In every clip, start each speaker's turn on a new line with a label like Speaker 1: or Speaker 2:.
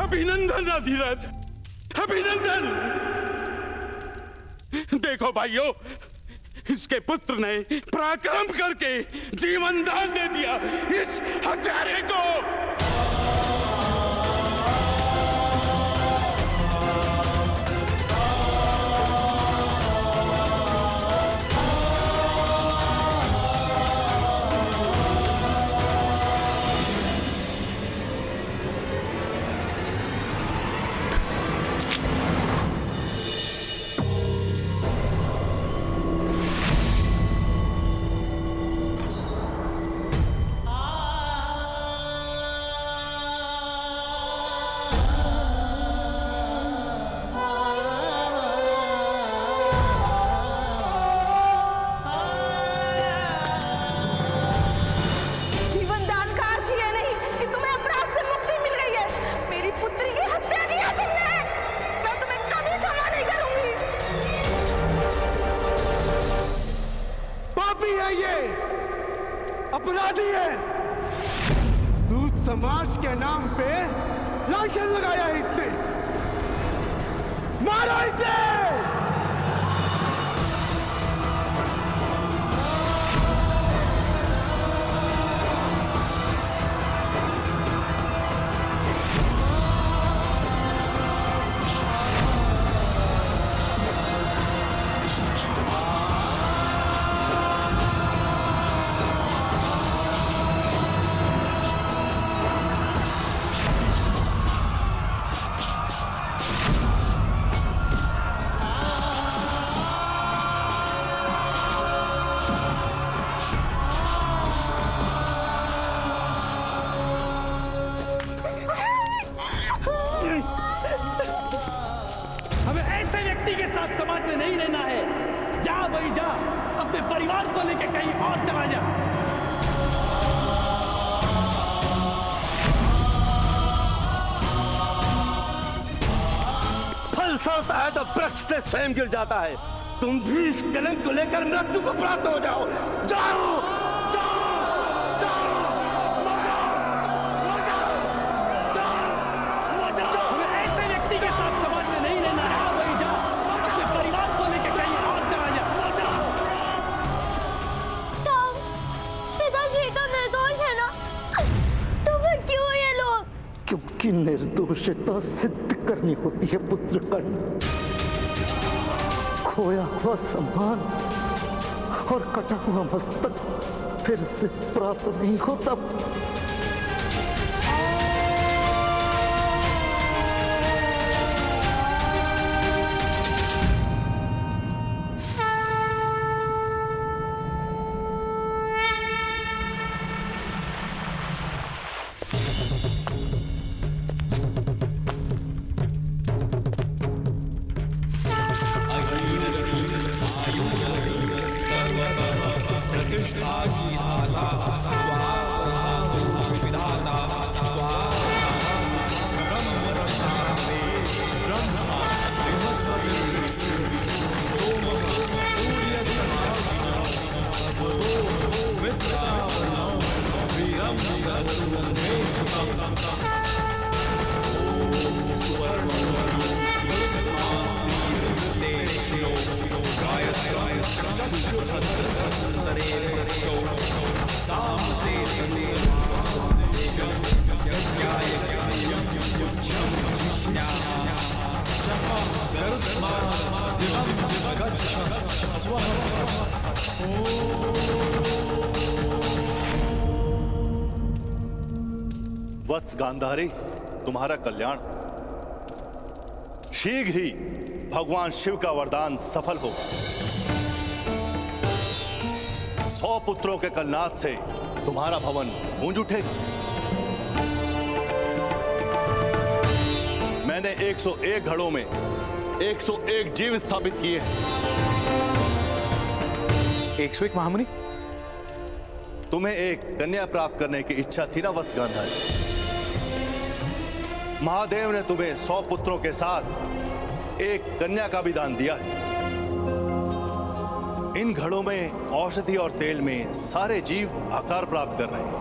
Speaker 1: अभिनंदन अधिरथ, अभिनंदन। देखो भाइयों, इसके पुत्र ने पराक्रम करके जीवन दान दे दिया इस हत्यारे को।
Speaker 2: अपराधी है। सूद समाज के नाम पे लांछन लगाया है इसने। मारो इसे।
Speaker 3: परिवार को लेकर कहीं और चला जा।
Speaker 4: फल सड़ता है तो वृक्ष से स्वयं गिर जाता है। तुम भी इस कलंक को लेकर मृत्यु को प्राप्त हो जाओ। जाओ
Speaker 5: क्योंकि निर्दोषता सिद्ध करनी होती है पुत्र कर्ण। खोया हुआ सम्मान और कटा हुआ मस्तक फिर से प्राप्त नहीं होता।
Speaker 6: वत्स गांधारी, तुम्हारा कल्याण। शीघ्र ही भगवान शिव का वरदान सफल होगा। 100 पुत्रों के कलनाद से तुम्हारा भवन गूंज उठेगा। मैंने 101 घड़ों में 101 जीव स्थापित किए हैं।
Speaker 7: 101 महामुनि?
Speaker 6: तुम्हें एक कन्या प्राप्त करने की इच्छा थी ना वत्स गांधारी? महादेव ने तुम्हें 100 पुत्रों के साथ एक कन्या का भी दान दिया है। इन घड़ों में औषधि और तेल में सारे जीव आकार प्राप्त कर रहे हैं।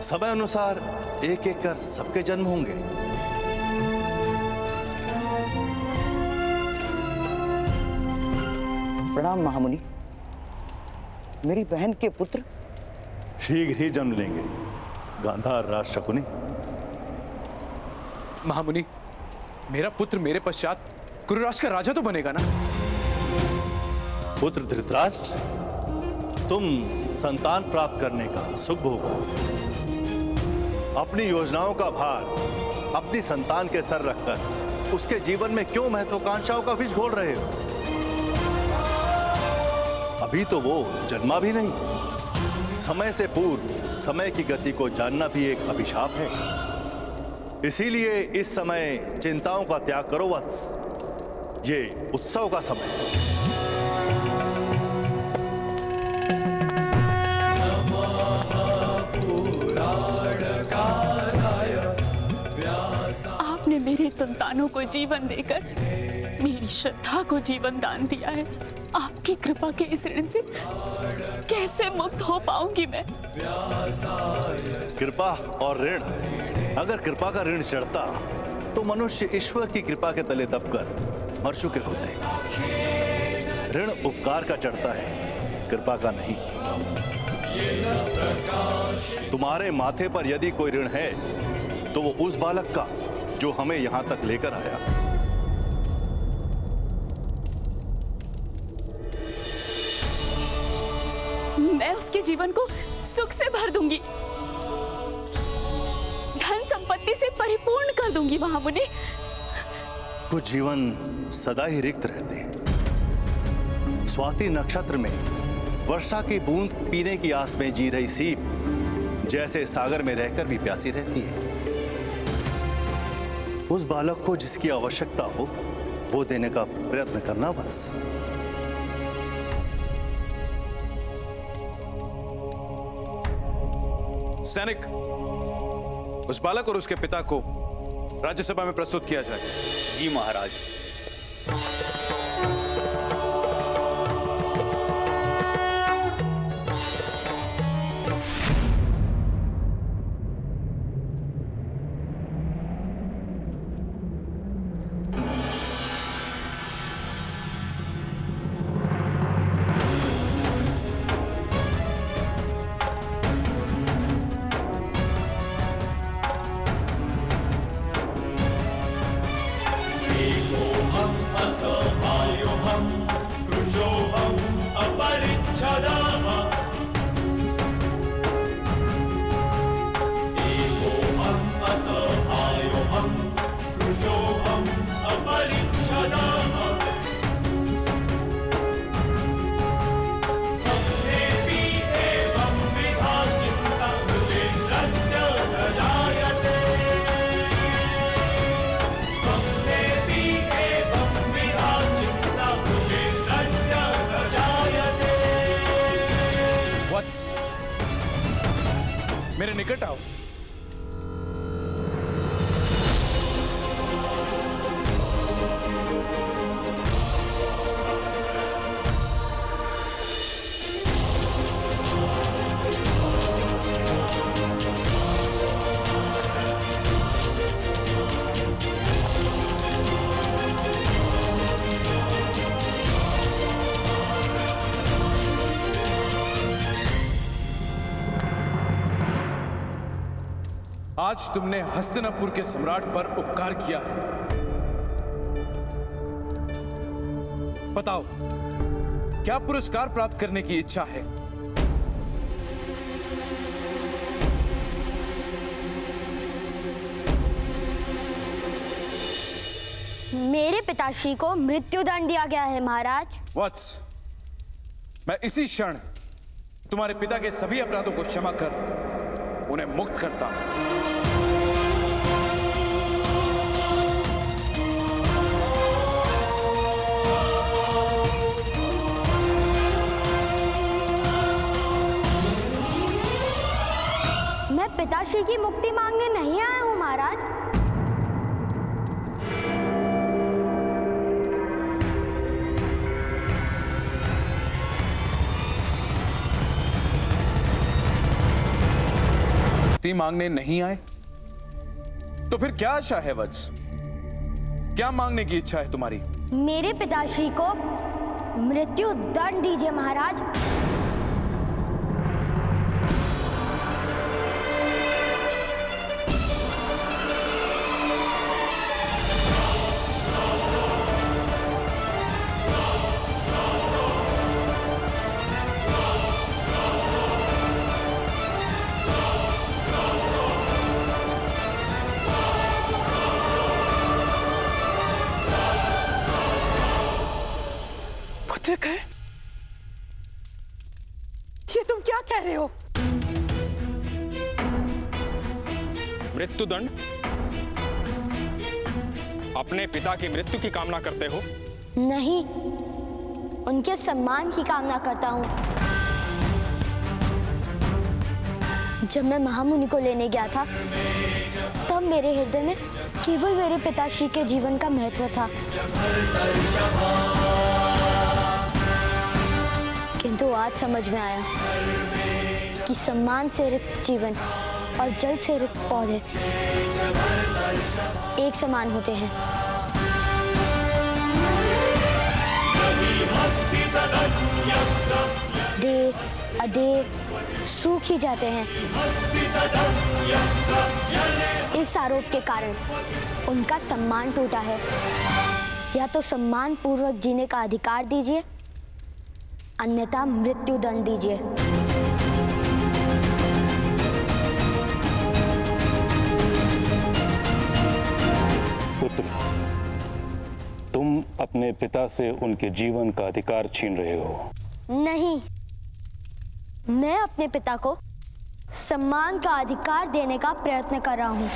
Speaker 6: समय अनुसार एक एक कर सबके जन्म होंगे।
Speaker 7: प्रणाम महामुनि। मेरी बहन के पुत्र
Speaker 6: शीघ्र ही जन्म लेंगे गांधार राज शकुनी।
Speaker 8: महामुनि, मेरा पुत्र मेरे पश्चात कुरुराष्ट्र का राजा तो बनेगा ना?
Speaker 6: पुत्र धृतराष्ट्र, तुम संतान प्राप्त करने का सुख भोगो। अपनी योजनाओं का भार अपनी संतान के सर रखकर उसके जीवन में क्यों महत्वाकांक्षाओं का विष घोल रहे हो? अभी तो वो जन्मा भी नहीं। समय से पूर्व समय की गति को जानना भी एक अभिशाप है। इसीलिए इस समय चिंताओं का त्याग करो वत्स। ये उत्सव का समय है।
Speaker 9: आपने मेरे संतानों को जीवन देकर मेरी श्रद्धा को जीवन दान दिया है। आपकी कृपा के इस ऋण से कैसे मुक्त हो पाऊंगी मैं?
Speaker 6: कृपा और ऋण, अगर कृपा का ऋण चढ़ता तो मनुष्य ईश्वर की कृपा के तले दबकर मर चुके होते। ऋण उपकार का चढ़ता है, कृपा का नहीं। तुम्हारे माथे पर यदि कोई ऋण है तो वो उस बालक का जो हमें यहां तक लेकर आया।
Speaker 9: मैं उसके जीवन को सुख से भर दूंगी, धन संपत्ति से परिपूर्ण कर दूंगी महामुनि।
Speaker 6: कुछ जीवन सदा ही रिक्त रहते हैं। स्वाति नक्षत्र में वर्षा की बूंद पीने की आस में जी रही सीप जैसे सागर में रहकर भी प्यासी रहती है। उस बालक को जिसकी आवश्यकता हो वो देने का प्रयत्न करना वत्स।
Speaker 8: सैनिक, उस बालक और उसके पिता को राज्यसभा में प्रस्तुत किया जाए।
Speaker 3: जी महाराज।
Speaker 8: मेरे निकट आओ। आज तुमने हस्तिनापुर के सम्राट पर उपकार किया है। बताओ, क्या पुरस्कार प्राप्त करने की इच्छा है?
Speaker 10: मेरे पिताश्री को मृत्युदंड दिया गया है महाराज।
Speaker 8: वत्स, मैं इसी क्षण तुम्हारे पिता के सभी अपराधों को क्षमा कर उन्हें मुक्त करता हूं।
Speaker 10: मैं पिताश्री की मुक्ति मांगने नहीं आया हूं महाराज।
Speaker 8: मुक्ति मांगने नहीं आए तो फिर क्या आशा है वत्स? क्या मांगने की इच्छा है तुम्हारी?
Speaker 10: मेरे पिताश्री को मृत्यु दंड दीजिए महाराज।
Speaker 11: पुत्रकर, ये तुम क्या कह रहे हो?
Speaker 12: मृत्युदंड? अपने पिता की मृत्यु की कामना करते हो?
Speaker 10: नहीं, उनके सम्मान की कामना करता हूँ। जब मैं महामुनि को लेने गया था तब मेरे हृदय में केवल मेरे पिताश्री के जीवन का महत्व था, किंतु आज समझ में आया कि सम्मान से रिक्त जीवन और जल से रिक्त पौधे एक समान होते हैं। देह अदेह सूख ही जाते हैं। इस आरोप के कारण उनका सम्मान टूटा है। या तो सम्मान पूर्वक जीने का अधिकार दीजिए, अन्यथा मृत्यु दंड दीजिए।
Speaker 13: पुत्र, तुम अपने पिता से उनके जीवन का अधिकार छीन रहे हो।
Speaker 10: नहीं, मैं अपने पिता को सम्मान का अधिकार देने का प्रयत्न कर रहा हूं।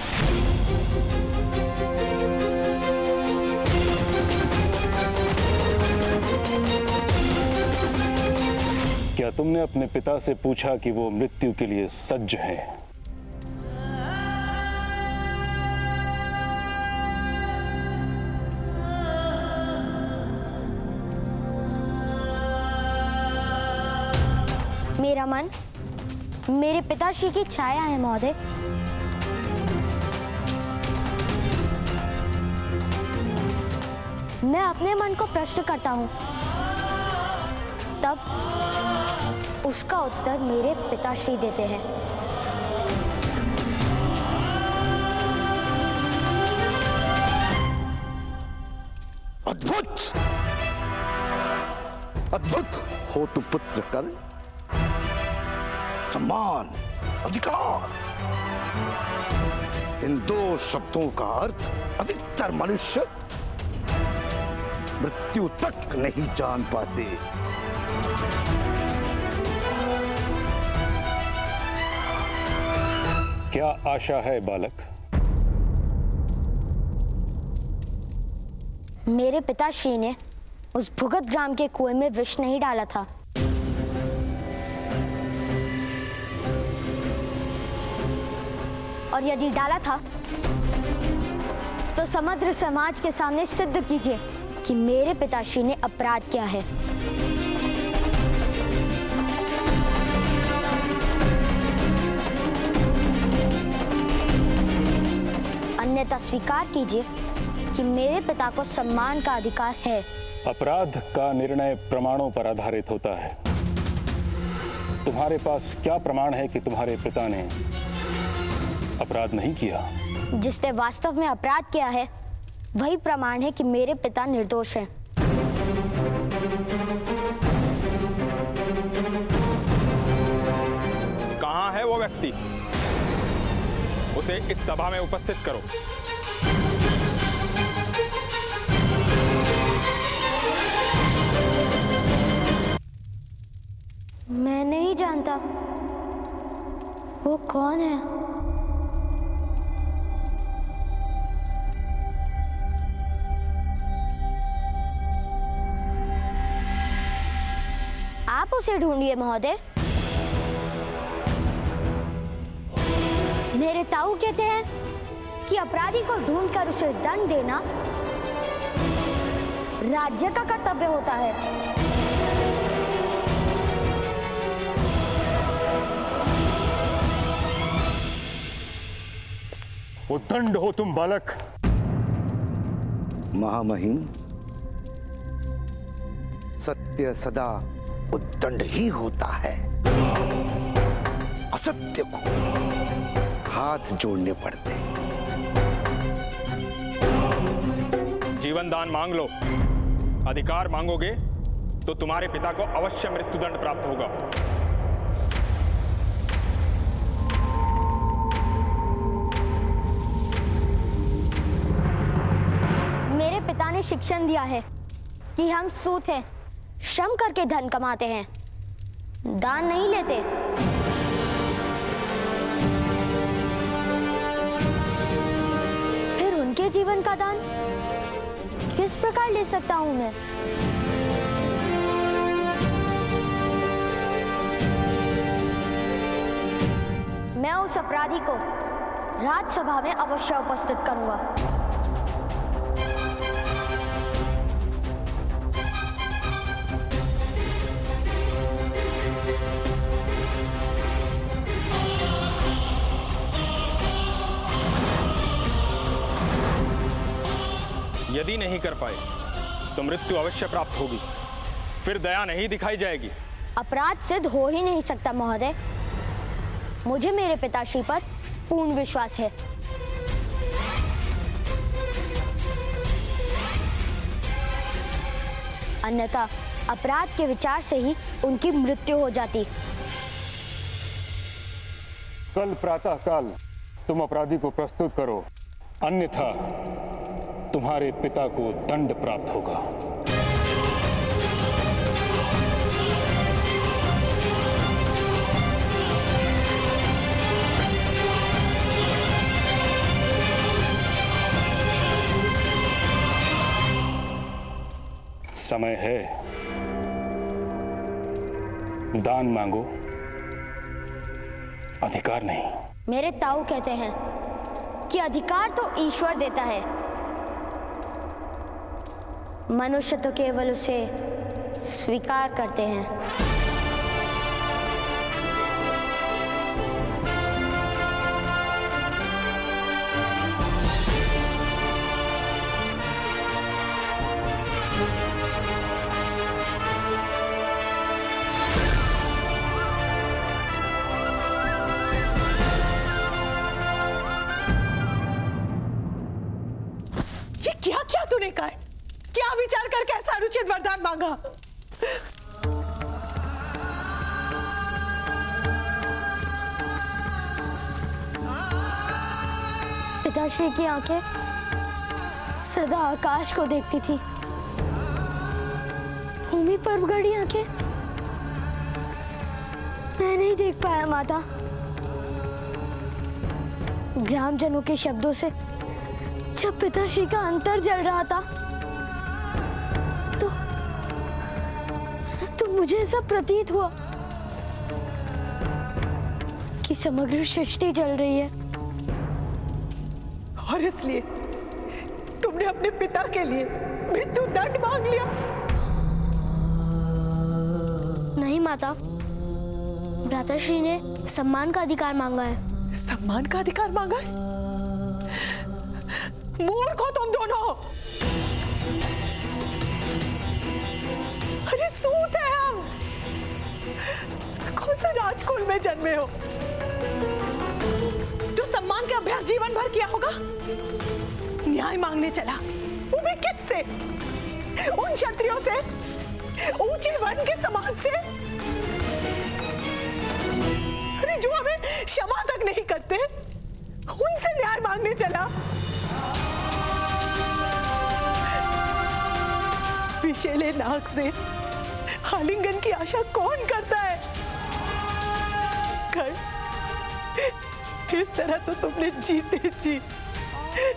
Speaker 13: क्या तुमने अपने पिता से पूछा कि वो मृत्यु के लिए सज्ज हैं?
Speaker 10: मेरा मन मेरे पिताश्री की छाया है महोदय। मैं अपने मन को प्रश्न करता हूं, तब उसका उत्तर मेरे पिताश्री देते हैं।
Speaker 4: अद्भुत, अद्भुत हो तुम पुत्र कर। सम्मान, अधिकार, इन दो शब्दों का अर्थ अधिकतर मनुष्य मृत्यु तक नहीं जान पाते।
Speaker 13: क्या आशा है बालक?
Speaker 10: मेरे पिताश्री ने उस भुगत ग्राम के कुएं में विष नहीं डाला था। और यदि डाला था तो समग्र समाज के सामने सिद्ध कीजिए कि मेरे पिताश्री ने अपराध किया है। अन्यथा स्वीकार कीजिए कि मेरे पिता को सम्मान का अधिकार है।
Speaker 13: अपराध का निर्णय प्रमाणों पर आधारित होता है। तुम्हारे पास क्या प्रमाण है कि तुम्हारे पिता ने अपराध नहीं किया?
Speaker 10: जिसने वास्तव में अपराध किया है वही प्रमाण है कि मेरे पिता निर्दोष हैं।
Speaker 12: कहां है वो व्यक्ति? उसे इस सभा में उपस्थित करो।
Speaker 10: मैं नहीं जानता वो कौन है। आप उसे ढूंढिए महोदय। मेरे ताऊ कहते हैं कि अपराधी को ढूंढकर उसे दंड देना राज्य का कर्तव्य होता है।
Speaker 13: उद्दंड हो तुम बालक।
Speaker 7: महामहिम, सत्य सदा उद्दंड ही होता है। असत्य को हाथ जोड़ने पड़ते।
Speaker 12: जीवन दान मांग लो। अधिकार मांगोगे तो तुम्हारे पिता को अवश्य मृत्युदंड प्राप्त होगा।
Speaker 10: मेरे पिता ने शिक्षण दिया है कि हम सूत हैं, श्रम करके धन कमाते हैं, दान नहीं लेते। फिर उनके जीवन का दान किस प्रकार ले सकता हूं मैं? मैं उस अपराधी को राज्यसभा में अवश्य उपस्थित करूंगा।
Speaker 12: यदि नहीं कर पाए तो मृत्यु अवश्य प्राप्त होगी, फिर दया नहीं दिखाई जाएगी।
Speaker 10: अपराध सिद्ध हो ही नहीं सकता महोदय। मुझे मेरे पिताश्री पर पूर्ण विश्वास है। अन्यथा अपराध के विचार से ही उनकी मृत्यु हो जाती।
Speaker 13: कल प्रातः काल तुम अपराधी को प्रस्तुत करो, अन्यथा तुम्हारे पिता को दंड प्राप्त होगा। समय है, दान मांगो, अधिकार नहीं।
Speaker 10: मेरे ताऊ कहते हैं कि अधिकार तो ईश्वर देता है, मनुष्य तो केवल उसे स्वीकार करते हैं।
Speaker 11: ये क्या क्या तूने कहा है? क्या विचार करके ऐसा अनुचित वरदान मांगा?
Speaker 10: पिताश्री की आंखें सदा आकाश को देखती थी, भूमि पर गड़ी आंखें मैं नहीं देख पाया माता। ग्रामजनों के शब्दों से जब पिताश्री का अंतर जल रहा था तो मुझे ऐसा प्रतीत हुआ कि समग्र सृष्टि जल रही है।
Speaker 11: और इसलिए तुमने अपने पिता के लिए मृत्यु दंड मांग लिया?
Speaker 10: नहीं माता, भ्राताश्री ने सम्मान का अधिकार मांगा है।
Speaker 11: सम्मान का अधिकार मांगा है? मूर्ख हो तुम दोनों। अरे सूत है हम, कौन सा राजकुल में जन्मे हो जो सम्मान के अभ्यास जीवन भर किया होगा? न्याय मांगने चला, वो भी किससे? उन क्षत्रियों से, ऊंचे वर्ण के समाज से, अरे जो हमें क्षमा तक नहीं करते, उनसे न्याय मांगने चला। विषैले नाक से आलिंगन की आशा कौन करता है? इस तरह तो तुमने जीते जी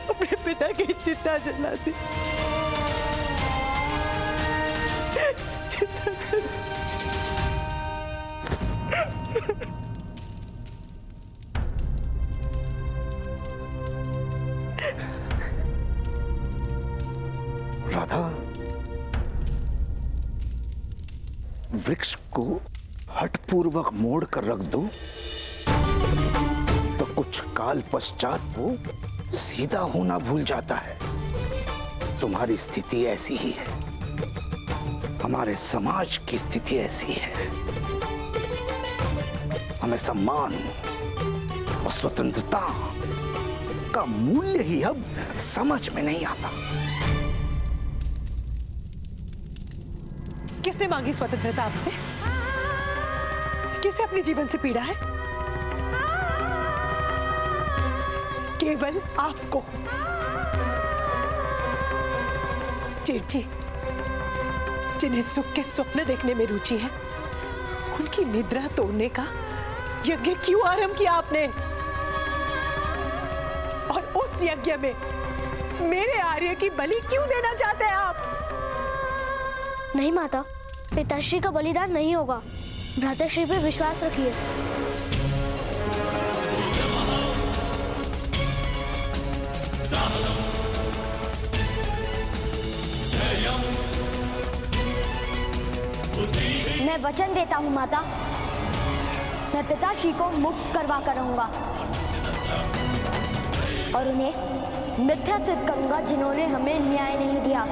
Speaker 11: अपने पिता की चिता जला दी।
Speaker 7: राधा, वृक्ष को हठपूर्वक मोड़ कर रख दो तो कुछ काल पश्चात वो
Speaker 5: सीधा होना भूल जाता है। तुम्हारी स्थिति ऐसी ही है, हमारे समाज की स्थिति ऐसी है। हमें सम्मान और स्वतंत्रता का मूल्य ही अब समझ में नहीं आता।
Speaker 11: किसने मांगी स्वतंत्रता आपसे? किसे अपने जीवन से पीड़ा है? केवल आपको। जेठ जी, जिन्हें सुख के स्वप्न देखने में रुचि है, उनकी निद्रा तोड़ने का यज्ञ क्यों आरंभ किया आपने? और उस यज्ञ में मेरे आर्य की बलि क्यों देना चाहते हैं आप?
Speaker 10: नहीं माता, पिताश्री का बलिदान नहीं होगा। भ्राताश्री पे विश्वास रखिए। मैं वचन देता हूँ माता, मैं पिताश्री को मुक्त करवा कर रहूंगा और उन्हें मिथ्या सिद्ध करूंगा जिन्होंने हमें न्याय नहीं दिया।